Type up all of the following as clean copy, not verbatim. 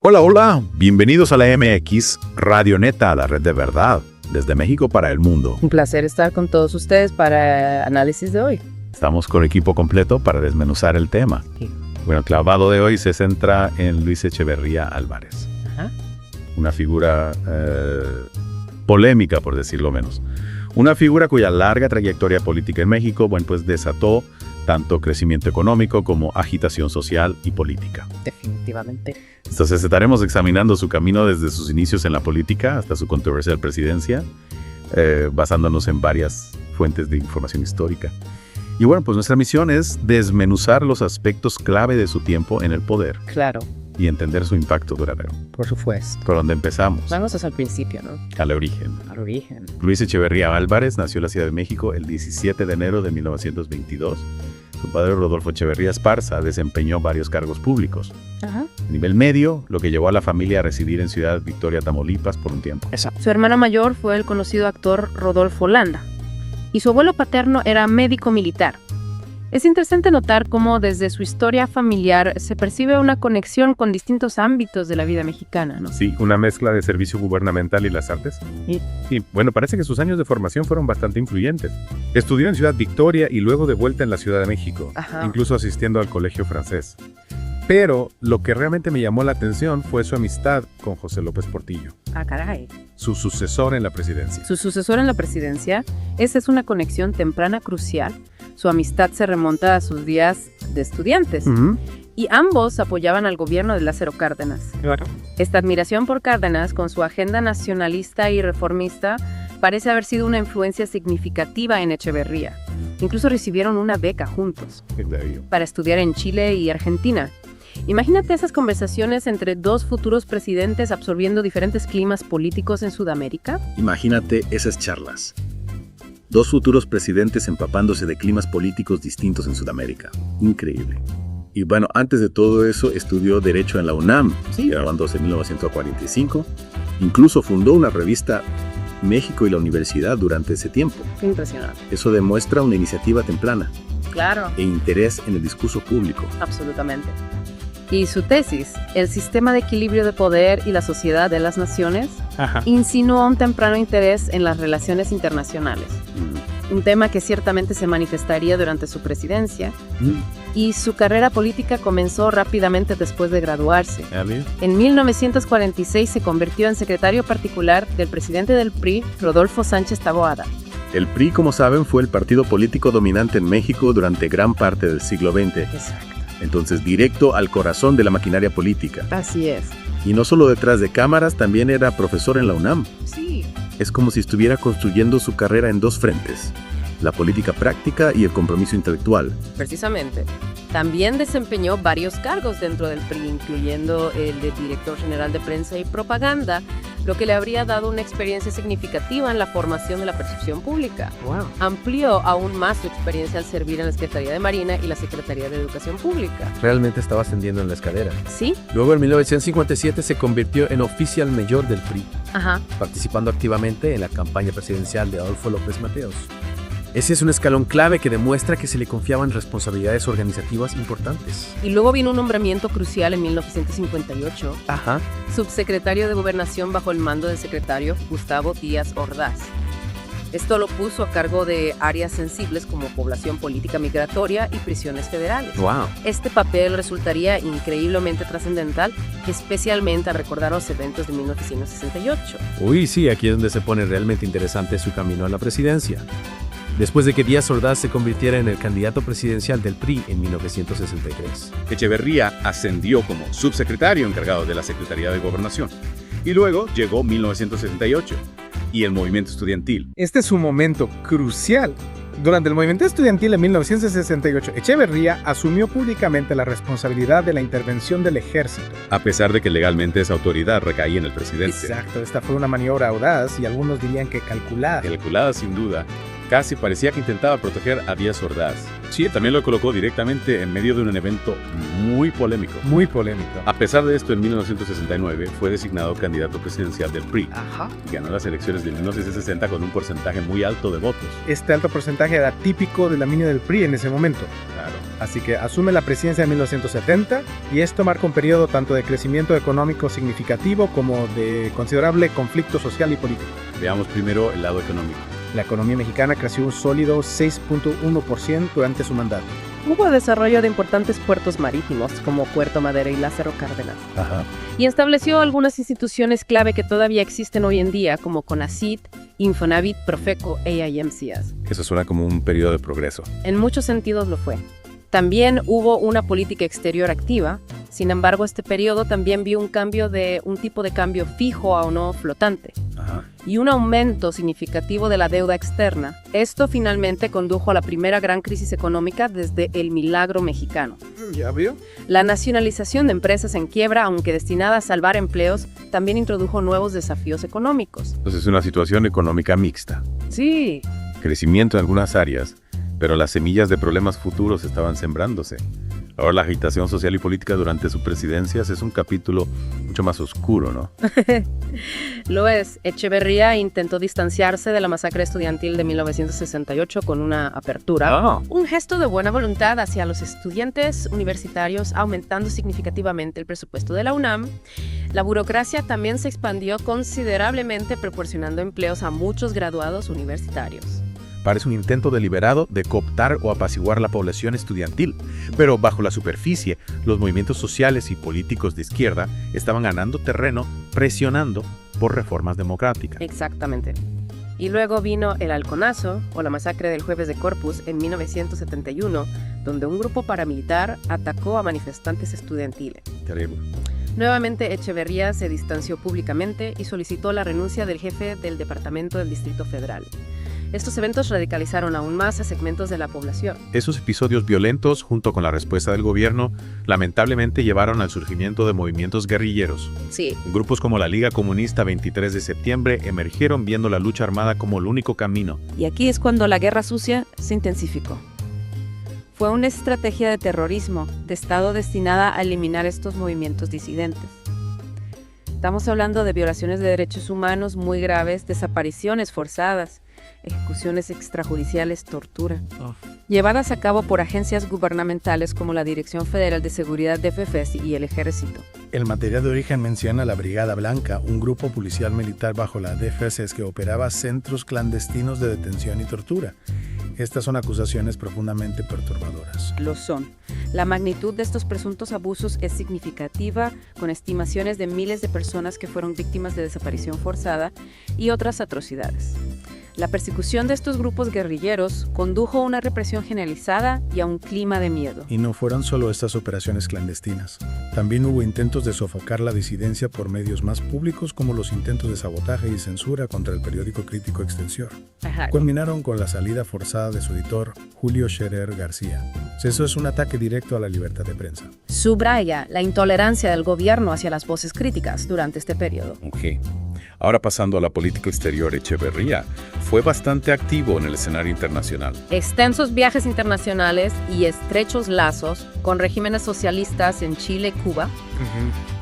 Hola, hola, bienvenidos a la MX Radio Neta, la red de verdad, desde México para el mundo. Un placer estar con todos ustedes para el análisis de hoy. Estamos con equipo completo para desmenuzar el tema. Sí. Bueno, el clavado de hoy se centra en Luis Echeverría Álvarez. Ajá. Una figura polémica, por decirlo menos. Una figura cuya larga trayectoria política en México, pues desató tanto crecimiento económico como agitación social y política. Definitivamente. Entonces estaremos examinando su camino desde sus inicios en la política hasta su controversial presidencia, basándonos en varias fuentes de información histórica. Y bueno, pues nuestra misión es desmenuzar los aspectos clave de su tiempo en el poder Claro, y entender su impacto duradero. por supuesto. ¿Por dónde empezamos? Vamos hasta el principio, ¿no? Al origen. Al origen. Luis Echeverría Álvarez nació en la Ciudad de México el 17 de enero de 1922. Su padre, Rodolfo Echeverría Esparza, desempeñó varios cargos públicos. Ajá. A nivel medio, lo que llevó a la familia a residir en Ciudad Victoria, Tamaulipas, por un tiempo. Exacto. Su hermana mayor fue el conocido actor Rodolfo Landa y su abuelo paterno era médico militar. Es interesante notar cómo desde su historia familiar se percibe una conexión con distintos ámbitos de la vida mexicana, ¿no? Sí, una mezcla de servicio gubernamental y las artes. Y bueno, parece que sus años de formación fueron bastante influyentes. Estudió en Ciudad Victoria y luego de vuelta en la Ciudad de México, Ajá. incluso asistiendo al colegio francés. Pero lo que realmente me llamó la atención fue su amistad con José López Portillo, Ah, caray. su sucesor en la presidencia. Su sucesor en la presidencia, esa es una conexión temprana crucial. Su amistad se remonta a sus días de estudiantes y ambos apoyaban al gobierno de Lázaro Cárdenas. Claro. Esta admiración por Cárdenas, con su agenda nacionalista y reformista, parece haber sido una influencia significativa en Echeverría. Incluso recibieron una beca juntos para estudiar en Chile y Argentina. Imagínate esas conversaciones entre dos futuros presidentes absorbiendo diferentes climas políticos en Sudamérica. Imagínate esas charlas. Dos futuros presidentes empapándose de climas políticos distintos en Sudamérica. Increíble. Y bueno, antes de todo eso, estudió Derecho en la UNAM, graduándose en 1945. Incluso fundó una revista México y la Universidad durante ese tiempo. Impresionante. Eso demuestra una iniciativa temprana Claro, e interés en el discurso público. absolutamente. Y su tesis, El sistema de equilibrio de poder y la sociedad de las naciones, Ajá. insinuó un temprano interés en las relaciones internacionales. Un tema que ciertamente se manifestaría durante su presidencia, y su carrera política comenzó rápidamente después de graduarse. En 1946 se convirtió en secretario particular del presidente del PRI, Rodolfo Sánchez Taboada. El PRI, como saben, fue el partido político dominante en México durante gran parte del siglo XX. Exacto. Entonces, directo al corazón de la maquinaria política. Así es. Y no solo detrás de cámaras, también era profesor en la UNAM. Sí. Es como si estuviera construyendo su carrera en dos frentes: la política práctica y el compromiso intelectual. Precisamente. También desempeñó varios cargos dentro del PRI, incluyendo el de director general de prensa y propaganda, lo que le habría dado una experiencia significativa en la formación de la percepción pública. Wow. Amplió aún más su experiencia al servir en la Secretaría de Marina y la Secretaría de Educación Pública. Realmente estaba ascendiendo en la escalera. ¿Sí? Luego, en 1957, se convirtió en oficial mayor del PRI, Ajá. participando activamente en la campaña presidencial de Adolfo López Mateos. Ese es un escalón clave que demuestra que se le confiaban responsabilidades organizativas importantes. Y luego vino un nombramiento crucial en 1958, Ajá. subsecretario de Gobernación bajo el mando del secretario Gustavo Díaz Ordaz. Esto lo puso a cargo de áreas sensibles como población política migratoria y prisiones federales. Wow. Este papel resultaría increíblemente trascendental, especialmente al recordar los eventos de 1968. Uy, sí, aquí es donde se pone realmente interesante su camino a la presidencia. Después de que Díaz Ordaz se convirtiera en el candidato presidencial del PRI en 1963. Echeverría ascendió como subsecretario encargado de la Secretaría de Gobernación. Y luego llegó 1978 y el movimiento estudiantil. Este es un momento crucial. Durante el movimiento estudiantil en 1968, Echeverría asumió públicamente la responsabilidad de la intervención del ejército. A pesar de que legalmente esa autoridad recaía en el presidente. Exacto, esta fue una maniobra audaz y algunos dirían que calculada. Calculada sin duda, casi parecía que intentaba proteger a Díaz Ordaz. Sí, también lo colocó directamente en medio de un evento muy polémico. Muy polémico. A pesar de esto, en 1969 fue designado candidato presidencial del PRI. Ajá. Y ganó las elecciones de 1960 con un porcentaje muy alto de votos. Este alto porcentaje era típico de la línea del PRI en ese momento. Claro. Así que asume la presidencia en 1970 y esto marca un periodo tanto de crecimiento económico significativo como de considerable conflicto social y político. Veamos primero el lado económico. La economía mexicana creció un sólido 6.1% durante su mandato. Hubo desarrollo de importantes puertos marítimos como Puerto Madero y Lázaro Cárdenas. Ajá. Y estableció algunas instituciones clave que todavía existen hoy en día como CONACYT, Infonavit, Profeco e IMCS. Eso suena como un periodo de progreso. En muchos sentidos lo fue. También hubo una política exterior activa. Sin embargo, este periodo también vio un tipo de cambio fijo a uno flotante. Ajá. Y un aumento significativo de la deuda externa. Esto finalmente condujo a la primera gran crisis económica desde el milagro mexicano. ¿Ya vio? La nacionalización de empresas en quiebra, aunque destinada a salvar empleos, también introdujo nuevos desafíos económicos. Entonces es una situación económica mixta. Sí, Crecimiento en algunas áreas, pero las semillas de problemas futuros estaban sembrándose. Ahora la agitación social y política durante su presidencia es un capítulo mucho más oscuro, ¿no? lo es. Echeverría intentó distanciarse de la masacre estudiantil de 1968 con una apertura. Un gesto de buena voluntad hacia los estudiantes universitarios, aumentando significativamente el presupuesto de la UNAM. La burocracia también se expandió considerablemente, proporcionando empleos a muchos graduados universitarios. Parece un intento deliberado de cooptar o apaciguar la población estudiantil, pero bajo la superficie, los movimientos sociales y políticos de izquierda estaban ganando terreno presionando por reformas democráticas. Exactamente. Y luego vino el halconazo, o la masacre del Jueves de Corpus, en 1971, donde un grupo paramilitar atacó a manifestantes estudiantiles. Terrible. Nuevamente, Echeverría se distanció públicamente y solicitó la renuncia del jefe del Departamento del Distrito Federal. Estos eventos radicalizaron aún más a segmentos de la población. Esos episodios violentos, junto con la respuesta del gobierno, lamentablemente llevaron al surgimiento de movimientos guerrilleros. Sí. Grupos como la Liga Comunista 23 de septiembre emergieron viendo la lucha armada como el único camino. Y aquí es cuando la guerra sucia se intensificó. Fue una estrategia de terrorismo de Estado destinada a eliminar estos movimientos disidentes. Estamos hablando de violaciones de derechos humanos muy graves, desapariciones forzadas, ejecuciones extrajudiciales, tortura, llevadas a cabo por agencias gubernamentales como la Dirección Federal de Seguridad de DFS y el Ejército. El material de origen menciona la Brigada Blanca, un grupo policial militar bajo la DFS que operaba centros clandestinos de detención y tortura. Estas son acusaciones profundamente perturbadoras. Lo son. La magnitud de estos presuntos abusos es significativa, con estimaciones de miles de personas que fueron víctimas de desaparición forzada y otras atrocidades. La persecución de estos grupos guerrilleros condujo a una represión generalizada y a un clima de miedo. Y no fueron solo estas operaciones clandestinas. También hubo intentos de sofocar la disidencia por medios más públicos, como los intentos de sabotaje y censura contra el periódico crítico Extensión. Ajá. Culminaron con la salida forzada de su editor, Julio Scherer García. Eso es un ataque directo a la libertad de prensa. Subraya la intolerancia del gobierno hacia las voces críticas durante este periodo. Ok. Ahora pasando a la política exterior, Echeverría fue bastante activo en el escenario internacional. Extensos viajes internacionales y estrechos lazos con regímenes socialistas en Chile y Cuba.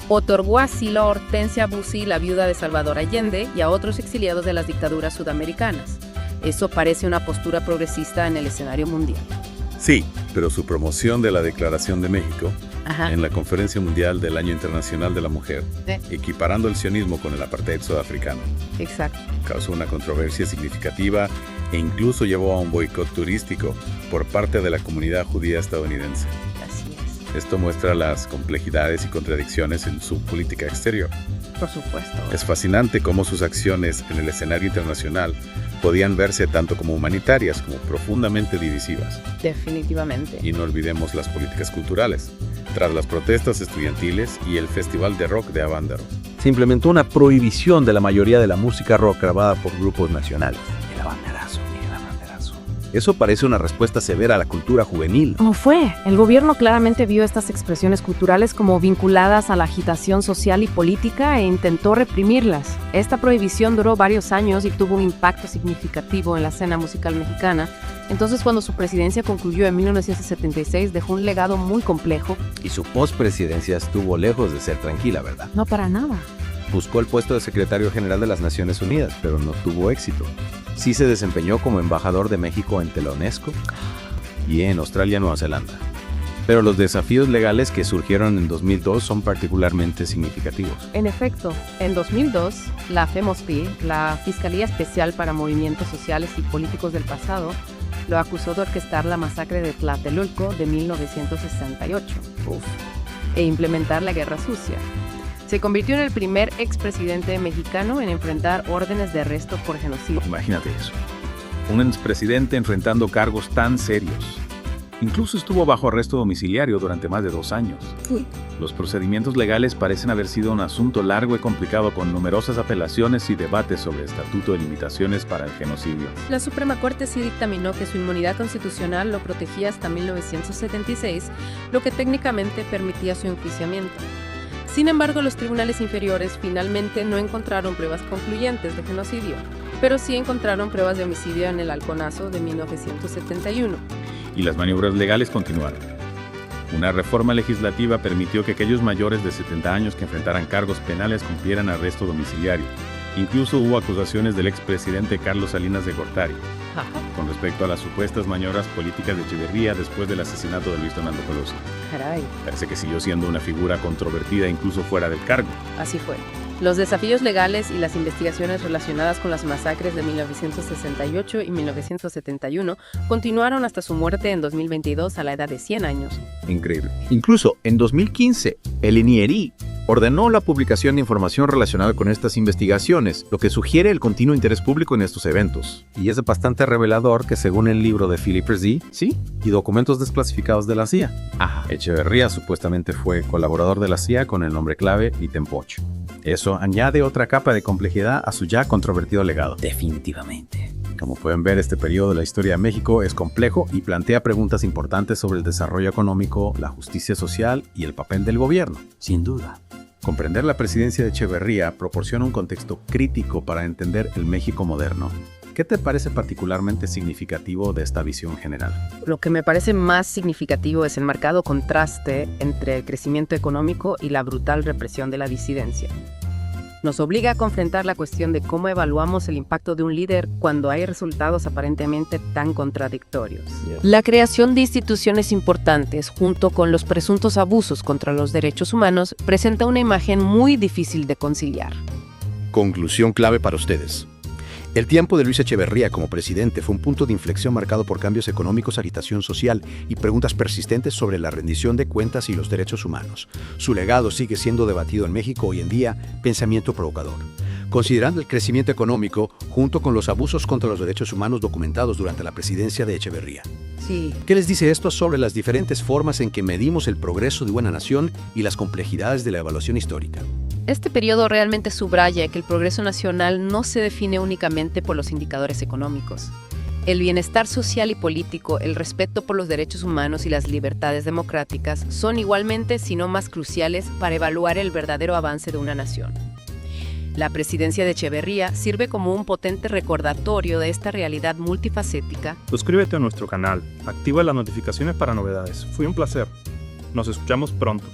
Otorgó asilo a Hortensia Bussi, la viuda de Salvador Allende, y a otros exiliados de las dictaduras sudamericanas. Eso parece una postura progresista en el escenario mundial. Sí, pero su promoción de la Declaración de México Ajá. en la Conferencia Mundial del Año Internacional de la Mujer, equiparando el sionismo con el apartheid sudafricano, Exacto. causó una controversia significativa e incluso llevó a un boicot turístico por parte de la comunidad judía estadounidense. Así es. Esto muestra las complejidades y contradicciones en su política exterior. Por supuesto. Es fascinante cómo sus acciones en el escenario internacional podían verse tanto como humanitarias como profundamente divisivas. Definitivamente. Y no olvidemos las políticas culturales. Tras las protestas estudiantiles y el Festival de Rock de Avándaro, Se implementó una prohibición de la mayoría de la música rock grabada por grupos nacionales. El abanderazo, el abanderazo. Eso parece una respuesta severa a la cultura juvenil. ¿Cómo fue? El gobierno claramente vio estas expresiones culturales como vinculadas a la agitación social y política e intentó reprimirlas. Esta prohibición duró varios años y tuvo un impacto significativo en la escena musical mexicana. Entonces, cuando su presidencia concluyó en 1976, dejó un legado muy complejo. Y su postpresidencia estuvo lejos de ser tranquila, ¿verdad? No para nada. Buscó el puesto de secretario general de las Naciones Unidas, pero no tuvo éxito. Sí se desempeñó como embajador de México ante la UNESCO y en Australia y Nueva Zelanda. Pero los desafíos legales que surgieron en 2002 son particularmente significativos. En efecto, en 2002, la FEMOSPI, la Fiscalía Especial para Movimientos Sociales y Políticos del Pasado, lo acusó de orquestar la masacre de Tlatelolco de 1968 e implementar la Guerra Sucia. Se convirtió en el primer expresidente mexicano en enfrentar órdenes de arresto por genocidio. Imagínate eso. Un expresidente enfrentando cargos tan serios. Incluso estuvo bajo arresto domiciliario durante más de 2 años. Los procedimientos legales parecen haber sido un asunto largo y complicado con numerosas apelaciones y debates sobre estatuto de limitaciones para el genocidio. La Suprema Corte sí dictaminó que su inmunidad constitucional lo protegía hasta 1976, lo que técnicamente permitía su enjuiciamiento. Sin embargo, los tribunales inferiores finalmente no encontraron pruebas concluyentes de genocidio, pero sí encontraron pruebas de homicidio en el Halconazo de 1971. Y las maniobras legales continuaron. Una reforma legislativa permitió que aquellos mayores de 70 años que enfrentaran cargos penales cumplieran arresto domiciliario. Incluso hubo acusaciones del expresidente Carlos Salinas de Gortari con respecto a las supuestas maniobras políticas de Echeverría después del asesinato de Luis Donaldo Colosio. Caray. Parece que siguió siendo una figura controvertida incluso fuera del cargo. Así fue. Los desafíos legales y las investigaciones relacionadas con las masacres de 1968 y 1971 continuaron hasta su muerte en 2022 a la edad de 100 años. Increíble. Incluso en 2015, el INIERI ordenó la publicación de información relacionada con estas investigaciones, lo que sugiere el continuo interés público en estos eventos. Y es bastante revelador que según el libro de Philip Rzee, y documentos desclasificados de la CIA, Echeverría supuestamente fue colaborador de la CIA con el nombre clave Itempoch. Eso añade otra capa de complejidad a su ya controvertido legado. Definitivamente. Como pueden ver, este periodo de la historia de México es complejo y plantea preguntas importantes sobre el desarrollo económico, la justicia social y el papel del gobierno. Sin duda. Comprender la presidencia de Echeverría proporciona un contexto crítico para entender el México moderno. ¿Qué te parece particularmente significativo de esta visión general? Lo que me parece más significativo es el marcado contraste entre el crecimiento económico y la brutal represión de la disidencia. Nos obliga a confrontar la cuestión de cómo evaluamos el impacto de un líder cuando hay resultados aparentemente tan contradictorios. La creación de instituciones importantes, junto con los presuntos abusos contra los derechos humanos, presenta una imagen muy difícil de conciliar. Conclusión clave para ustedes. El tiempo de Luis Echeverría como presidente fue un punto de inflexión marcado por cambios económicos, agitación social y preguntas persistentes sobre la rendición de cuentas y los derechos humanos. Su legado sigue siendo debatido en México hoy en día, pensamiento provocador. Considerando el crecimiento económico, junto con los abusos contra los derechos humanos documentados durante la presidencia de Echeverría. ¿Qué les dice esto sobre las diferentes formas en que medimos el progreso de una nación y las complejidades de la evaluación histórica? Este periodo realmente subraya que el progreso nacional no se define únicamente por los indicadores económicos. El bienestar social y político, el respeto por los derechos humanos y las libertades democráticas son igualmente, si no más cruciales, para evaluar el verdadero avance de una nación. La presidencia de Echeverría sirve como un potente recordatorio de esta realidad multifacética. Suscríbete a nuestro canal, activa las notificaciones para novedades. Fue un placer. Nos escuchamos pronto.